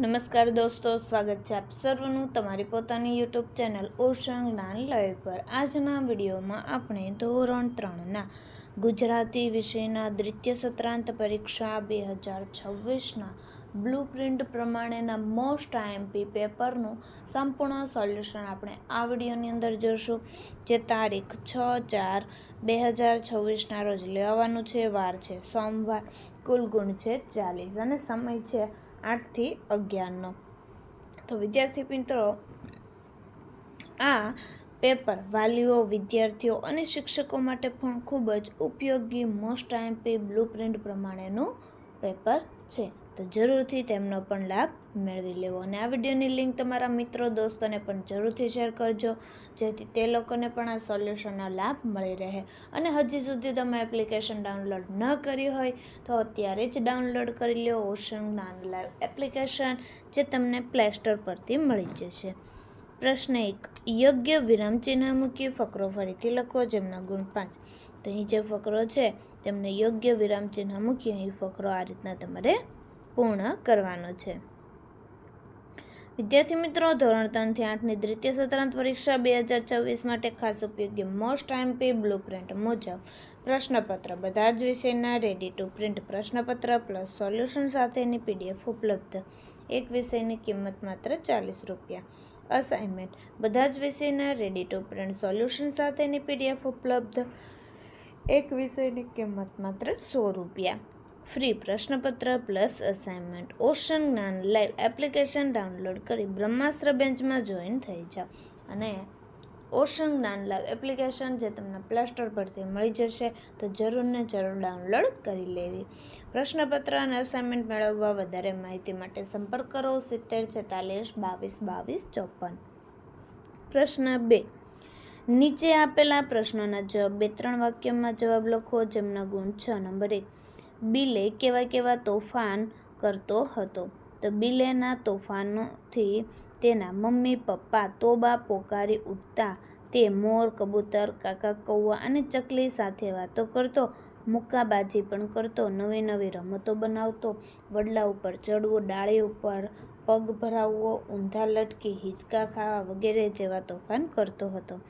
નમસ્કાર દોસ્તો, સ્વાગત છે આપ સર્વનું તમારી પોતાની યુટ્યુબ ચેનલ ઓશન જ્ઞાન લાઈવ પર। આજના વિડીયોમાં આપણે ધોરણ 3ના ગુજરાતી વિષયના દ્વિતીય સત્રાંત પરીક્ષા 2026ના બ્લુપ્રિન્ટ પ્રમાણેના મોસ્ટ આઈએમપી પેપરનું સંપૂર્ણ સોલ્યુશન આપણે આ વિડીયોની અંદર જોશું, જે તારીખ 6/4/2026ના રોજ લેવાનું છે। વાર છે સોમવાર, કુલ ગુણ છે 40 અને સમય છે 8 થી 11નો। તો વિદ્યાર્થી મિત્રો, આ પેપર વાલીઓ, વિદ્યાર્થીઓ અને શિક્ષકો માટે પણ ખૂબ જ ઉપયોગી મોસ્ટ આઈએમપી બ્લુપ્રિન્ટ પ્રમાણેનું પેપર છે। તો જરૂરથી તેમનો પણ લાભ મેળવી લેવો અને આ વિડીયોની લિંક તમારા મિત્રો દોસ્તોને પણ જરૂરથી શેર કરજો, જેથી તે લોકોને પણ આ સોલ્યુશનનો લાભ મળી રહે। અને હજી સુધી તમે એપ્લિકેશન ડાઉનલોડ ન કરી હોય તો અત્યારે જ ડાઉનલોડ કરી લો ઓશન જ્ઞાન લાઈવ એપ્લિકેશન, જે તમને પ્લે સ્ટોર પરથી મળી જશે। પ્રશ્ન 1, યોગ્ય વિરામચિહ્ન મૂકી ફકરો ફરીથી લખો, જેમના ગુણ 5। તો અહીં જે ફકરો છે તેમને યોગ્ય વિરામચિહ્ન મૂકી અહીં ફકરો આ રીતના તમારે પૂર્ણ કરવાનો છે। વિદ્યાર્થી મિત્રો, ધોરણ 3 થી 8ની દ્વિતીય સત્રાંત પરીક્ષા 2026 માટે ખાસ ઉપયોગી મોસ્ટ આઈએમપી બ્લુપ્રિન્ટ મુજબ પ્રશ્નપત્ર, બધા જ વિષયના રેડી ટુ પ્રિન્ટ પ્રશ્નપત્ર પ્લસ સોલ્યુશન સાથેની PDF ઉપલબ્ધ। એક વિષયની કિંમત માત્ર 40 રૂપિયા। અસાઇનમેન્ટ, બધા જ વિષયના રેડી ટુ પ્રિન્ટ સોલ્યુશન સાથેની PDF ઉપલબ્ધ। એક વિષયની કિંમત માત્ર 100 રૂપિયા। ફ્રી પ્રશ્નપત્ર પ્લસ અસાઇનમેન્ટ। ઓશન જ્ઞાન લાઈવ એપ્લિકેશન ડાઉનલોડ કરી બ્રહ્માસ્ત્ર બેન્ચમાં જોઈન થઈ જાઓ અને ઓશન જ્ઞાન લાઈવ એપ્લિકેશન જે તમને પ્લે સ્ટોર પરથી મળી જશે, તો જરૂર ને જરૂર ડાઉનલોડ કરી લેવી। પ્રશ્નપત્ર અને અસાઇનમેન્ટ મેળવવા વધારે માહિતી માટે સંપર્ક કરો 70 46 22 22 54। પ્રશ્ન 2, નીચે આપેલા પ્રશ્નોના જવાબ 2-3 વાક્યમાં જવાબ લખો, જેમના ગુણ 6। નંબર 1, બિલે કેવા તોફાન કરતો હતો? તો બિલેના તોફાનોથી તેના મમ્મી પપ્પા તોબા પોકારી ઉઠતા, તે મોર, કબૂતર, કાકા કૌવા અને ચકલી સાથે વાતો કરતો, મુક્કાબાજી પણ કરતો, નવી નવી રમતો બનાવતો, વડલા ઉપર ચડવું, ડાળી ઉપર પગ ભરાવવો, ઊંધા લટકી હિંચકા ખાવા વગેરે જેવા તોફાન કરતો હતો।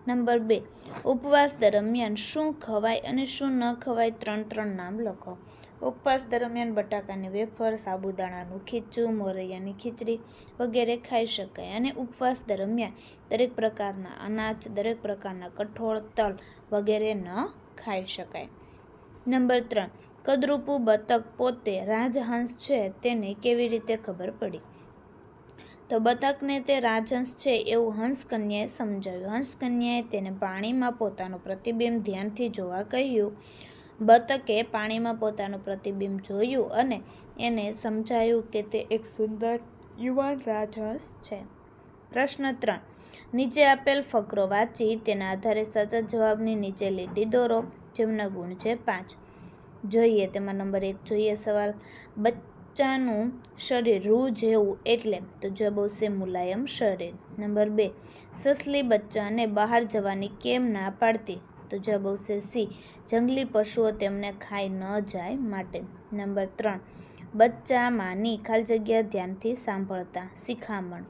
નંબર 2, ઉપવાસ દરમિયાન શું ખવાય અને શું ન ખવાય? 3 નામ લખો। ઉપવાસ દરમિયાન બટાકાની વેફર, સાબુદાણાનું ખીચું, મોરૈયાની ખીચડી વગેરે ખાઈ શકાય અને ઉપવાસ દરમિયાન દરેક પ્રકારના અનાજ, દરેક પ્રકારના કઠોળ, તલ વગેરે ન ખાઈ શકાય। નંબર 3, કદરૂપું બતક પોતે રાજહંસ છે તેને કેવી રીતે ખબર પડી? તો બતકને તે રાજહંસ છે એવું હંસકન્યાએ સમજાવ્યું। હંસકન્યાએ તેને પાણીમાં પોતાનું પ્રતિબિંબ ધ્યાનથી જોવા કહ્યું। બતકે પાણીમાં પોતાનું પ્રતિબિંબ જોયું અને એને સમજાયું કે તે એક સુંદર યુવાન રાજહંસ છે। પ્રશ્ન 3, નીચે આપેલ ફકરો વાંચી તેના આધારે સાચા જવાબની નીચે લીટી દોરો, જેમના ગુણ છે 5। જોઈએ તેમાં નંબર 1 જોઈએ સવાલ, બચ્ચાનું શરીર રૂ જેવું એટલે? તો જવાબ આવશે મુલાયમ શરીર। નંબર 2, સસલી બચ્ચાને બહાર જવાની કેમ ના પાડતી? તો જવાબ આવશે સી, જંગલી પશુઓ તેમને ખાઈ ન જાય માટે। નંબર 3, બચ્ચા માની ખાલી જગ્યા ધ્યાનથી સાંભળતા, શિખામણ।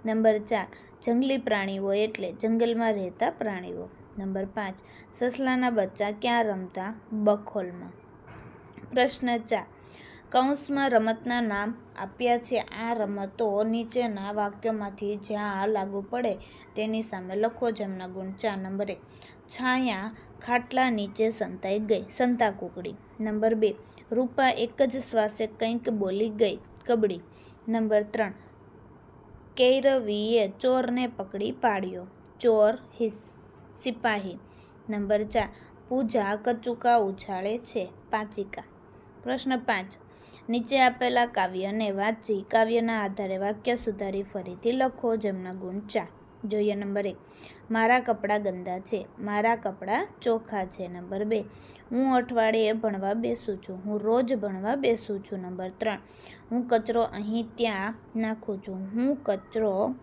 નંબર 4, જંગલી પ્રાણીઓ એટલે જંગલમાં રહેતા પ્રાણીઓ। નંબર 5, સસલાના બચ્ચા ક્યાં રમતા? બખોલમાં। પ્રશ્ન 4, કૌંસમાં રમતના નામ આપ્યા છે। આ રમતો નીચેના વાક્યોમાંથી જ્યાં લાગુ પડે તેની સામે લખો, જેમના ગુણ 4। નંબર 1, છાયા ખાટલા નીચે સંતાઈ ગઈ, સંતા કુકડી। નંબર 2, રૂપા એક જ શ્વાસે કંઈક બોલી ગઈ, કબડી। નંબર 3, કૈરવીએ ચોરને પકડી પાડ્યો, ચોર સિપાહી। નંબર 4, પૂજા કચુકા ઉછાળે છે, પાંચિકા। પ્રશ્ન 5, નીચે આપેલા કાવ્યને વાંચી કાવ્યના આધારે વાક્ય સુધારી ફરીથી લખો, જેમના ગુણ 4। જોઈએ નંબર 1, મારા કપડાં ગંદા છે, મારા કપડાં ચોખ્ખા છે। નંબર 2, હું અઠવાડિયે ભણવા બેસું છું, હું રોજ ભણવા બેસું છું। નંબર 3, હું કચરો અહીં ત્યાં નાખું છું, હું કચરો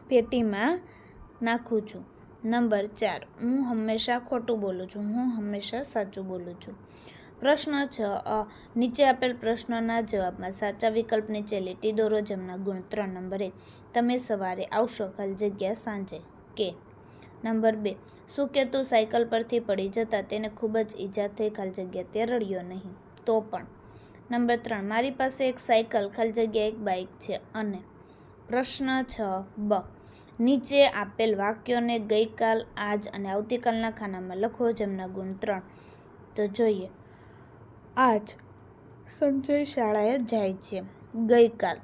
પેટીમાં નાખું છું। નંબર 4, હું હંમેશા ખોટું બોલું છું, હું હંમેશા સાચું બોલું છું। પ્રશ્ન 6 નીચે આપેલ પ્રશ્નના જવાબમાં સાચા વિકલ્પ નીચે લીટી દોરો જેમના ગુણ 3. નંબર 1 તમે સવારે આવશો ખાલી જગ્યા સાંજે કે. નંબર 2 સુકેતુ સાયકલ પરથી પડી જતા તેને ખૂબ જ ઈજા થઈ ખાલી જગ્યા તે રડ્યો નહીં તો પણ. નંબર 3 મારી પાસે એક સાયકલ ખાલી જગ્યા એક બાઇક છે અને. પ્રશ્ન 6 બ નીચે આપેલ વાક્યોને ગઈકાલ આજ અને આવતીકાલના ખાનામાં લખો જેમના ગુણ 3. તો જોઈએ. આજ સંજય શાળાએ જાય છે. ગઈકાલ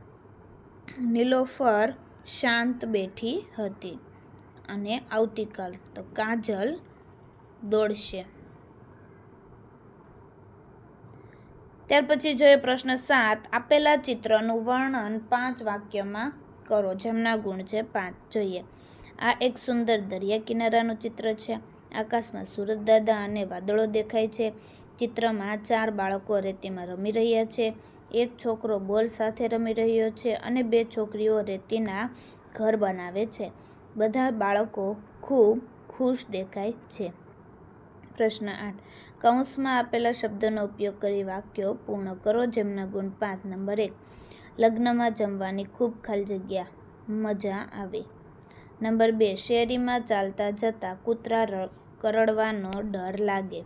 નીલોફર શાંત બેઠી હતી અને આવતીકાલ તો કાજલ દોડશે. ત્યાર પછી જોઈએ પ્રશ્ન 7 આપેલા ચિત્રનું વર્ણન 5 વાક્યમાં કરો જેમના ગુણ છે 5. જોઈએ. આ એક સુંદર દરિયા કિનારાનું ચિત્ર છે. આકાશમાં સુરજ દાદા અને વાદળો દેખાય છે. ચિત્રમાં 4 બાળકો રેતીમાં રમી રહ્યા છે. એક છોકરો બોલ સાથે રમી રહ્યો છે અને 2 છોકરીઓ રેતીના ઘર બનાવે છે. બધા બાળકો ખૂબ ખુશ દેખાય છે. પ્રશ્ન 8 કૌંસમાં આપેલા શબ્દોનો ઉપયોગ કરી વાક્યો પૂર્ણ કરો જેમના ગુણ 5. નંબર 1 લગ્નમાં જમવાની ખૂબ ખાલી જગ્યા મજા આવી. નંબર 2 શેરીમાં ચાલતા જતા કૂતરા કરડવાનો ડર લાગે.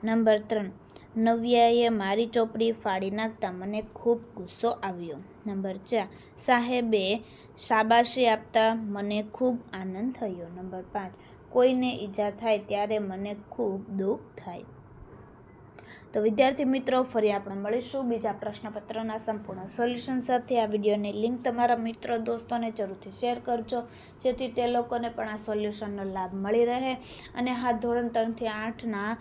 નંબર 3 નવ્યાએ મારી ચોપડી ફાડી નાખતા મને ખૂબ ગુસ્સો આવ્યો. નંબર 4 સાહેબે શાબાશી આપતા મને ખૂબ આનંદ થયો. નંબર 5 કોઈને ઈજા થાય ત્યારે મને ખૂબ દુઃખ થાય. તો વિદ્યાર્થી મિત્રો ફરી આપણે મળીશું બીજા પ્રશ્નપત્રના સંપૂર્ણ સોલ્યુશન સાથે. આ વિડીયોની લિંક તમારા મિત્રો દોસ્તોને જરૂરથી શેર કરજો જેથી તે લોકોને પણ આ સોલ્યુશનનો લાભ મળી રહે. અને હા ધોરણ 3 થી 8ના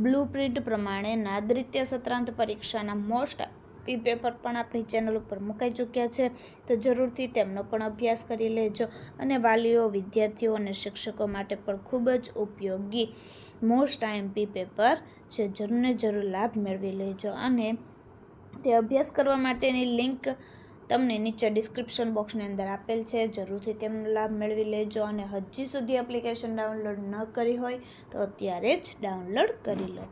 બ્લુ પ્રિન્ટ પ્રમાણેના દ્વિતીય સત્રાંત પરીક્ષાના મોસ્ટ પેપર પણ આપણી ચેનલ ઉપર મુકાઈ ચૂક્યા છે તો જરૂરથી તેમનો પણ અભ્યાસ કરી લેજો. અને વાલીઓ વિદ્યાર્થીઓ અને શિક્ષકો માટે પણ ખૂબ જ ઉપયોગી મોસ્ટ આઈએમપી પેપર છે. જરૂરને જરૂર લાભ મેળવી લેજો. અને તે અભ્યાસ કરવા માટેની લિંક તમને નીચે ડિસ્ક્રિપ્શન બોક્સની અંદર આપેલ છે. જરૂરથી તેમનો લાભ મેળવી લેજો. અને હજી સુધી એપ્લિકેશન ડાઉનલોડ ન કરી હોય તો અત્યારે જ ડાઉનલોડ કરી લો.